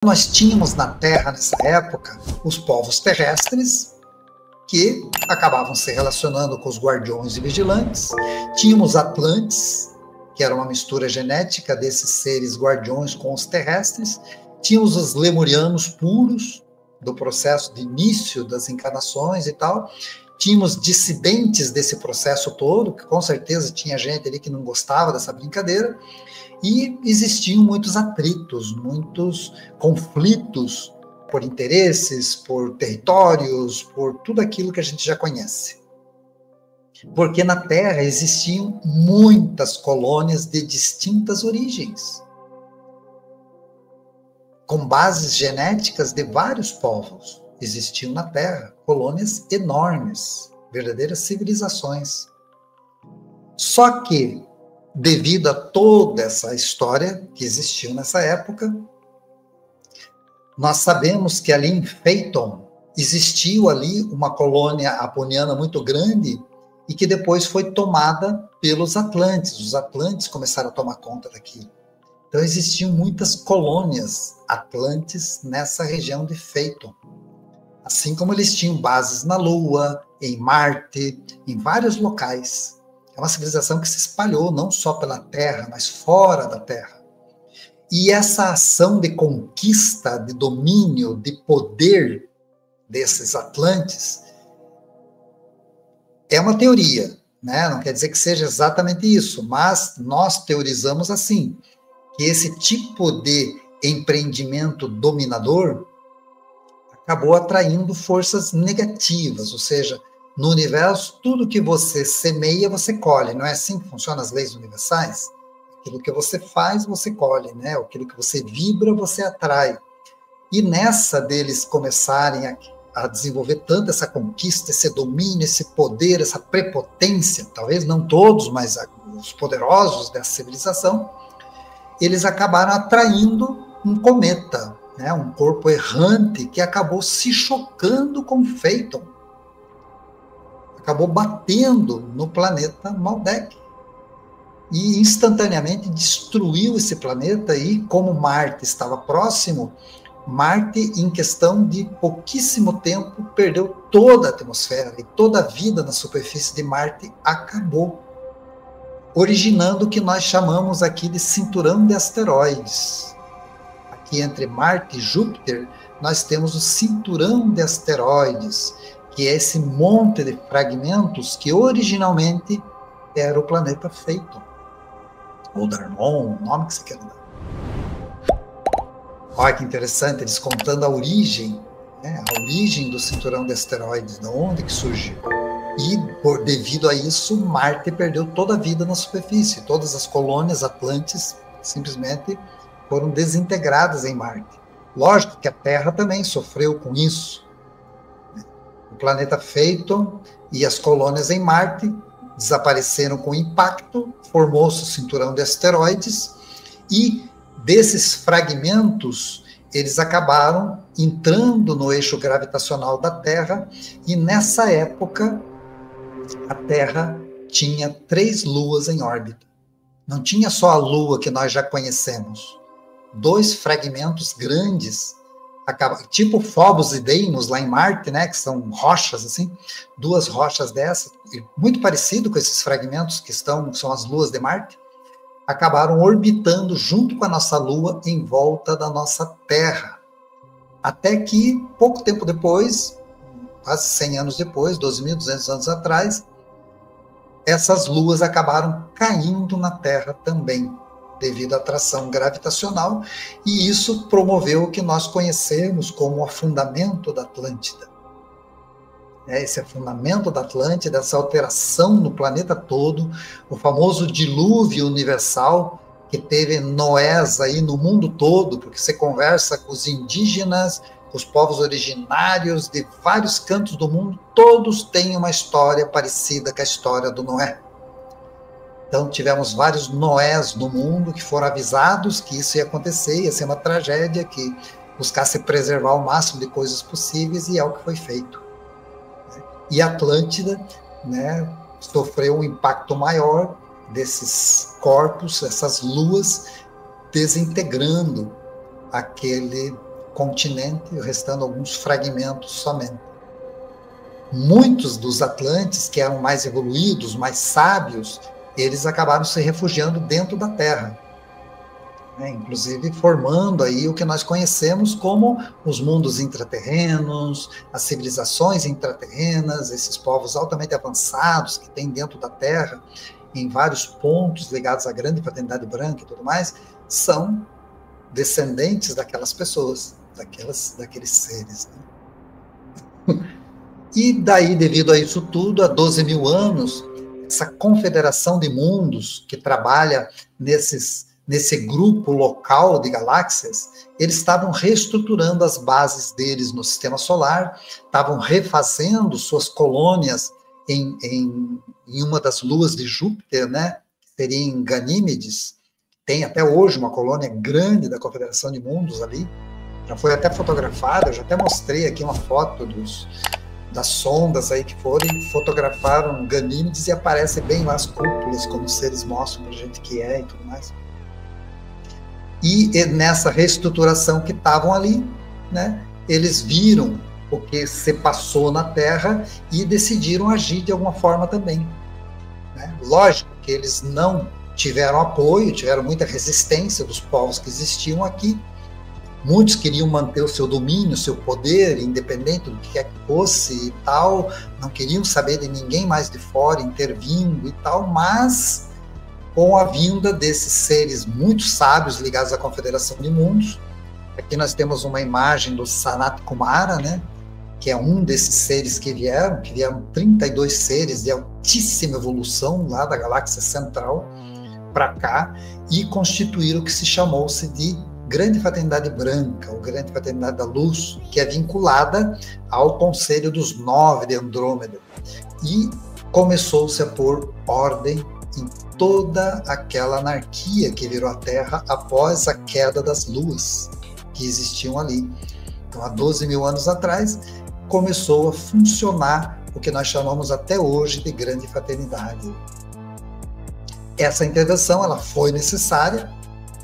Nós tínhamos na Terra, nessa época, os povos terrestres, que acabavam se relacionando com os guardiões e vigilantes. Tínhamos Atlantes, que era uma mistura genética desses seres guardiões com os terrestres. Tínhamos os lemurianos puros, do processo de início das encarnações e tal. Tínhamos dissidentes desse processo todo, que com certeza tinha gente ali que não gostava dessa brincadeira. E existiam muitos atritos, muitos conflitos por interesses, por territórios, por tudo aquilo que a gente já conhece. Porque na Terra existiam muitas colônias de distintas origens, com bases genéticas de vários povos. Existiam na Terra colônias enormes, verdadeiras civilizações. Só que, devido a toda essa história que existiu nessa época, nós sabemos que ali em Phaeton existiu ali uma colônia aponiana muito grande e que depois foi tomada pelos Atlantes. Os Atlantes começaram a tomar conta daquilo. Então existiam muitas colônias Atlantes nessa região de Phaeton. Assim como eles tinham bases na Lua, em Marte, em vários locais. É uma civilização que se espalhou não só pela Terra, mas fora da Terra. E essa ação de conquista, de domínio, de poder desses Atlantes é uma teoria, né? Não quer dizer que seja exatamente isso, mas nós teorizamos assim, que esse tipo de empreendimento dominador acabou atraindo forças negativas, ou seja, no universo, tudo que você semeia, você colhe. Não é assim que funcionam as leis universais? Aquilo que você faz, você colhe, né? Aquilo que você vibra, você atrai. E nessa deles começarem a desenvolver tanto essa conquista, esse domínio, esse poder, essa prepotência, talvez não todos, mas os poderosos dessa civilização, eles acabaram atraindo um cometa, né? Um corpo errante que acabou se chocando com Phaeton. Acabou batendo no planeta Maldek e instantaneamente destruiu esse planeta. E como Marte estava próximo, Marte, em questão de pouquíssimo tempo, perdeu toda a atmosfera e toda a vida na superfície de Marte acabou, originando o que nós chamamos aqui de cinturão de asteroides. Aqui entre Marte e Júpiter, nós temos o cinturão de asteroides, que é esse monte de fragmentos que originalmente era o planeta Phaeton, ou Darmon, o nome que você quer dar. Olha que interessante, eles contando a origem, né, a origem do cinturão de asteroides, de onde que surgiu. E, devido a isso, Marte perdeu toda a vida na superfície, todas as colônias atlantes simplesmente foram desintegradas em Marte. Lógico que a Terra também sofreu com isso. O planeta Phaeton e as colônias em Marte desapareceram com impacto, formou-se o cinturão de asteroides, e desses fragmentos eles acabaram entrando no eixo gravitacional da Terra, e nessa época a Terra tinha 3 luas em órbita. Não tinha só a Lua que nós já conhecemos. 2 fragmentos grandes, tipo Phobos e Deimos lá em Marte, né, que são rochas assim, 2 rochas dessas, muito parecido com esses fragmentos que são as luas de Marte, acabaram orbitando junto com a nossa Lua em volta da nossa Terra. Até que, pouco tempo depois, quase 100 anos depois, 12.200 anos atrás, essas luas acabaram caindo na Terra também, devido à atração gravitacional, e isso promoveu o que nós conhecemos como o afundamento da Atlântida. Esse afundamento da Atlântida, essa alteração no planeta todo, o famoso dilúvio universal, que teve Noés aí no mundo todo, porque você conversa com os indígenas, com os povos originários de vários cantos do mundo, todos têm uma história parecida com a história do Noé. Então, tivemos vários Noés no mundo que foram avisados que isso ia acontecer, ia ser uma tragédia, que buscasse preservar o máximo de coisas possíveis, e é o que foi feito. E a Atlântida, né, sofreu um impacto maior desses corpos, essas luas, desintegrando continente, restando alguns fragmentos somente. Muitos dos Atlantes, que eram mais evoluídos, mais sábios, eles acabaram se refugiando dentro da Terra, né? Inclusive formando aí o que nós conhecemos como os mundos intraterrenos, as civilizações intraterrenas, esses povos altamente avançados que tem dentro da Terra, em vários pontos ligados à grande fraternidade branca e tudo mais, são descendentes daquelas pessoas, daqueles seres, né? E daí, devido a isso tudo, há 12 mil anos, essa confederação de mundos que trabalha nesse grupo local de galáxias, eles estavam reestruturando as bases deles no sistema solar, estavam refazendo suas colônias em uma das luas de Júpiter, né? Seria em Ganímedes. Tem até hoje uma colônia grande da Confederação de Mundos ali, já foi até fotografada, eu já até mostrei aqui uma foto das sondas aí que foram e fotografaram Ganímedes e aparecem bem lá as cúpulas, como os seres mostram pra gente que é e tudo mais. E nessa reestruturação que estavam ali, né, eles viram o que se passou na Terra e decidiram agir de alguma forma também, né? Lógico que eles não tiveram apoio, tiveram muita resistência dos povos que existiam aqui. Muitos queriam manter o seu domínio, o seu poder, independente do que quer que fosse e tal, não queriam saber de ninguém mais de fora intervindo e tal, mas com a vinda desses seres muito sábios ligados à Confederação de Mundos, aqui nós temos uma imagem do Sanat Kumara, né, que é um desses seres que vieram 32 seres de altíssima evolução lá da galáxia central para cá e constituíram o que se chamou-se de Grande Fraternidade Branca, ou Grande Fraternidade da Luz, que é vinculada ao Conselho dos Nove de Andrômeda. E começou-se a pôr ordem em toda aquela anarquia que virou a Terra após a queda das luas que existiam ali. Então, há 12 mil anos atrás, começou a funcionar o que nós chamamos até hoje de Grande Fraternidade. Essa intervenção ela foi necessária,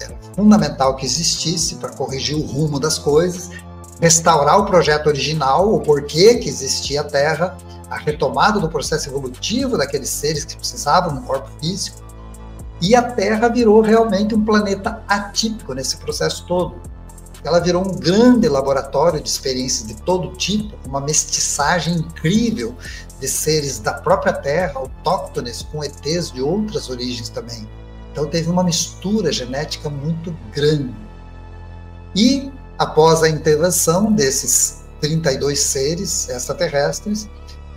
era fundamental que existisse para corrigir o rumo das coisas, restaurar o projeto original, o porquê que existia a Terra, a retomada do processo evolutivo daqueles seres que precisavam de um corpo físico, e a Terra virou realmente um planeta atípico nesse processo todo. Ela virou um grande laboratório de experiências de todo tipo, uma mestiçagem incrível de seres da própria Terra, autóctones, com ETs de outras origens também. Então teve uma mistura genética muito grande. E após a intervenção desses 32 seres extraterrestres,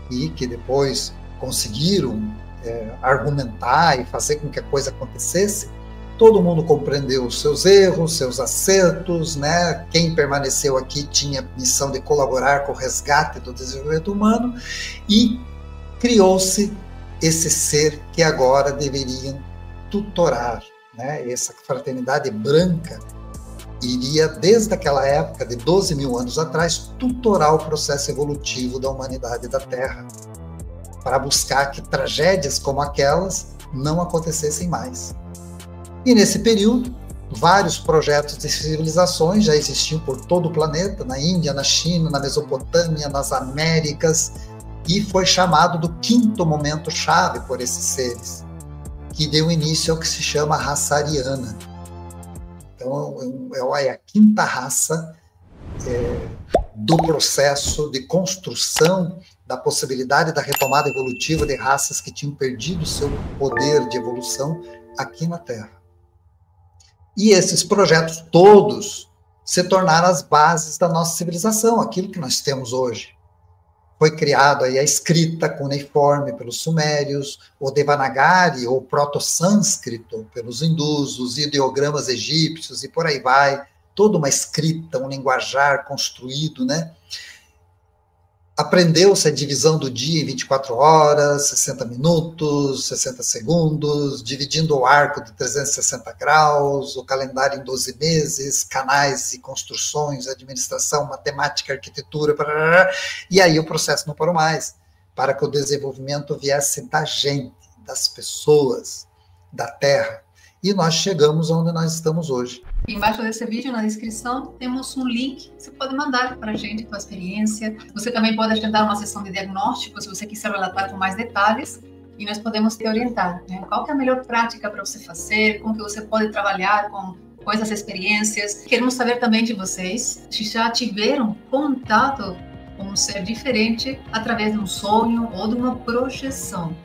e que depois conseguiram argumentar e fazer com que a coisa acontecesse, todo mundo compreendeu os seus erros, seus acertos, né? Quem permaneceu aqui tinha a missão de colaborar com o resgate do desenvolvimento humano e criou-se esse ser que agora deveriam tutorar, né? Essa fraternidade branca iria, desde aquela época, de 12 mil anos atrás, tutorar o processo evolutivo da humanidade da Terra, para buscar que tragédias como aquelas não acontecessem mais. E nesse período, vários projetos de civilizações já existiam por todo o planeta, na Índia, na China, na Mesopotâmia, nas Américas, e foi chamado do quinto momento-chave por esses seres, que deu início ao que se chama raça ariana. Então, é a quinta raça do processo de construção da possibilidade da retomada evolutiva de raças que tinham perdido seu poder de evolução aqui na Terra. E esses projetos todos se tornaram as bases da nossa civilização, aquilo que nós temos hoje. Foi criado aí a escrita cuneiforme pelos sumérios, o Devanagari, ou proto-sânscrito, pelos hindus, os ideogramas egípcios e por aí vai, toda uma escrita, um linguajar construído, né? Aprendeu-se a divisão do dia em 24 horas, 60 minutos, 60 segundos, dividindo o arco de 360 graus, o calendário em 12 meses, canais e construções, administração, matemática, arquitetura, e aí o processo não parou mais, para que o desenvolvimento viesse da gente, das pessoas, da Terra. e nós chegamos onde nós estamos hoje. Embaixo desse vídeo, na descrição, temos um link que você pode mandar para a gente com a experiência. Você também pode agendar uma sessão de diagnóstico, se você quiser relatar com mais detalhes, e nós podemos te orientar, né? Qual que é a melhor prática para você fazer, como que você pode trabalhar com essas experiências. Queremos saber também de vocês, se já tiveram contato com um ser diferente através de um sonho ou de uma projeção.